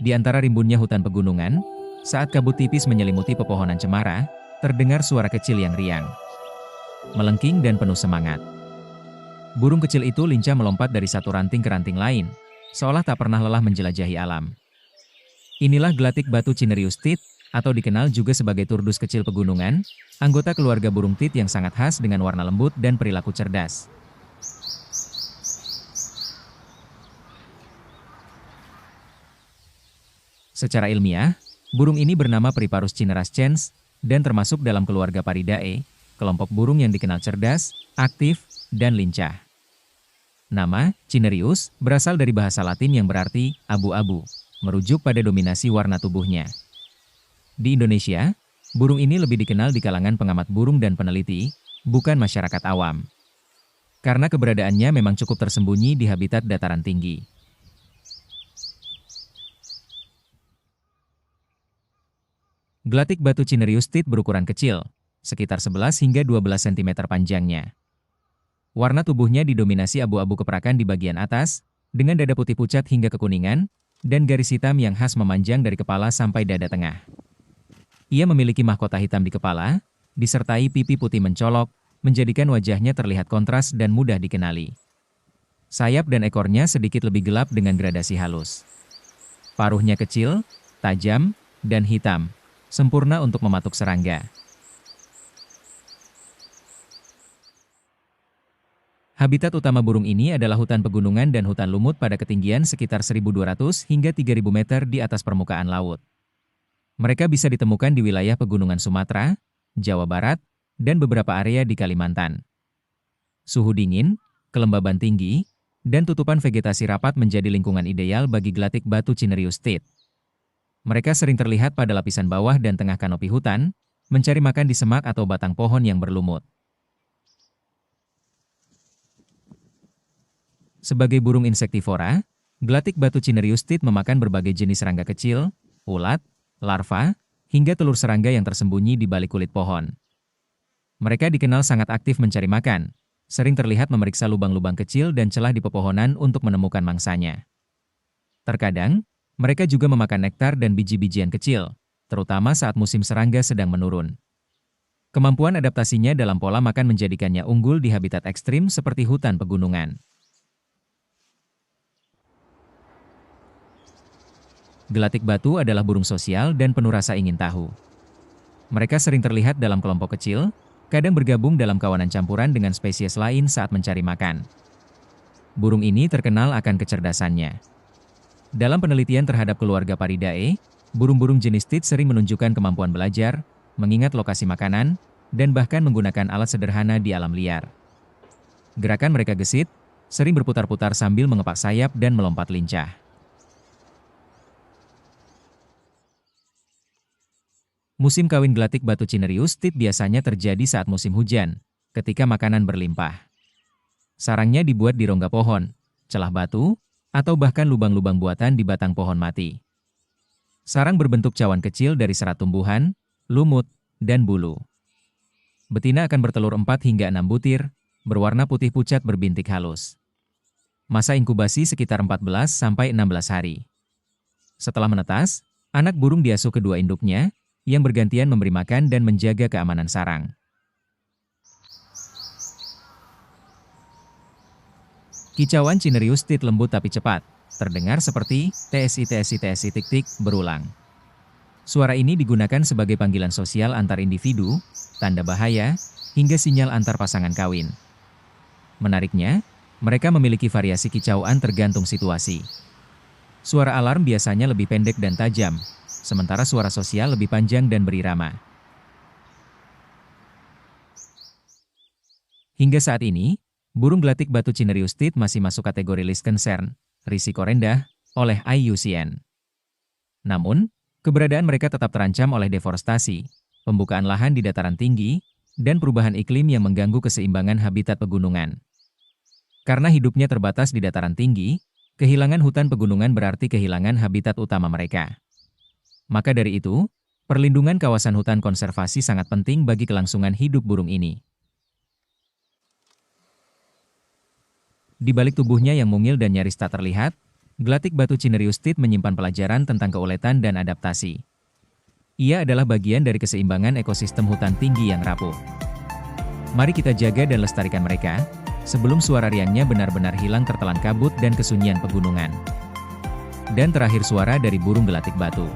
Di antara rimbunnya hutan pegunungan, saat kabut tipis menyelimuti pepohonan cemara, terdengar suara kecil yang riang, melengking dan penuh semangat. Burung kecil itu lincah melompat dari satu ranting ke ranting lain, seolah tak pernah lelah menjelajahi alam. Inilah gelatik batu Cinerius tit, atau dikenal juga sebagai turdus kecil pegunungan, anggota keluarga burung tit yang sangat khas dengan warna lembut dan perilaku cerdas. Secara ilmiah, burung ini bernama Priparus cinerascens dan termasuk dalam keluarga Paridae, kelompok burung yang dikenal cerdas, aktif, dan lincah. Nama, Cinerius, berasal dari bahasa Latin yang berarti abu-abu, merujuk pada dominasi warna tubuhnya. Di Indonesia, burung ini lebih dikenal di kalangan pengamat burung dan peneliti, bukan masyarakat awam. Karena keberadaannya memang cukup tersembunyi di habitat dataran tinggi. Gelatik batu Cinerius tit berukuran kecil, sekitar 11 hingga 12 cm panjangnya. Warna tubuhnya didominasi abu-abu keperakan di bagian atas, dengan dada putih pucat hingga kekuningan, dan garis hitam yang khas memanjang dari kepala sampai dada tengah. Ia memiliki mahkota hitam di kepala, disertai pipi putih mencolok, menjadikan wajahnya terlihat kontras dan mudah dikenali. Sayap dan ekornya sedikit lebih gelap dengan gradasi halus. Paruhnya kecil, tajam, dan hitam, sempurna untuk mematuk serangga. Habitat utama burung ini adalah hutan pegunungan dan hutan lumut pada ketinggian sekitar 1.200 hingga 3.000 meter di atas permukaan laut. Mereka bisa ditemukan di wilayah pegunungan Sumatera, Jawa Barat, dan beberapa area di Kalimantan. Suhu dingin, kelembaban tinggi, dan tutupan vegetasi rapat menjadi lingkungan ideal bagi gelatik batu Cinerius tit. Mereka sering terlihat pada lapisan bawah dan tengah kanopi hutan, mencari makan di semak atau batang pohon yang berlumut. Sebagai burung insektivora, gelatik batu Cinerius tit memakan berbagai jenis serangga kecil, ulat, larva, hingga telur serangga yang tersembunyi di balik kulit pohon. Mereka dikenal sangat aktif mencari makan, sering terlihat memeriksa lubang-lubang kecil dan celah di pepohonan untuk menemukan mangsanya. Terkadang, mereka juga memakan nektar dan biji-bijian kecil, terutama saat musim serangga sedang menurun. Kemampuan adaptasinya dalam pola makan menjadikannya unggul di habitat ekstrim seperti hutan pegunungan. Gelatik batu adalah burung sosial dan penuh rasa ingin tahu. Mereka sering terlihat dalam kelompok kecil, kadang bergabung dalam kawanan campuran dengan spesies lain saat mencari makan. Burung ini terkenal akan kecerdasannya. Dalam penelitian terhadap keluarga Paridae, burung-burung jenis tit sering menunjukkan kemampuan belajar, mengingat lokasi makanan, dan bahkan menggunakan alat sederhana di alam liar. Gerakan mereka gesit, sering berputar-putar sambil mengepak sayap dan melompat lincah. Musim kawin gelatik batu Cinerius tit biasanya terjadi saat musim hujan, ketika makanan berlimpah. Sarangnya dibuat di rongga pohon, celah batu, atau bahkan lubang-lubang buatan di batang pohon mati. Sarang berbentuk cawan kecil dari serat tumbuhan, lumut, dan bulu. Betina akan bertelur 4 hingga 6 butir, berwarna putih pucat berbintik halus. Masa inkubasi sekitar 14 sampai 16 hari. Setelah menetas, anak burung diasuh kedua induknya, yang bergantian memberi makan dan menjaga keamanan sarang. Kicauan Cinerius tit lembut tapi cepat, terdengar seperti TSI tik-tik berulang. Suara ini digunakan sebagai panggilan sosial antar individu, tanda bahaya, hingga sinyal antar pasangan kawin. Menariknya, mereka memiliki variasi kicauan tergantung situasi. Suara alarm biasanya lebih pendek dan tajam, sementara suara sosial lebih panjang dan berirama. Hingga saat ini, burung gelatik batu Cinerius tit masih masuk kategori Least Concern, risiko rendah, oleh IUCN. Namun, keberadaan mereka tetap terancam oleh deforestasi, pembukaan lahan di dataran tinggi, dan perubahan iklim yang mengganggu keseimbangan habitat pegunungan. Karena hidupnya terbatas di dataran tinggi, kehilangan hutan pegunungan berarti kehilangan habitat utama mereka. Maka dari itu, perlindungan kawasan hutan konservasi sangat penting bagi kelangsungan hidup burung ini. Di balik tubuhnya yang mungil dan nyaris tak terlihat, Gelatik batu Cinerius tit menyimpan pelajaran tentang keuletan dan adaptasi. Ia adalah bagian dari keseimbangan ekosistem hutan tinggi yang rapuh. Mari kita jaga dan lestarikan mereka, sebelum suara riangnya benar-benar hilang tertelan kabut dan kesunyian pegunungan. Dan terakhir suara dari burung gelatik batu.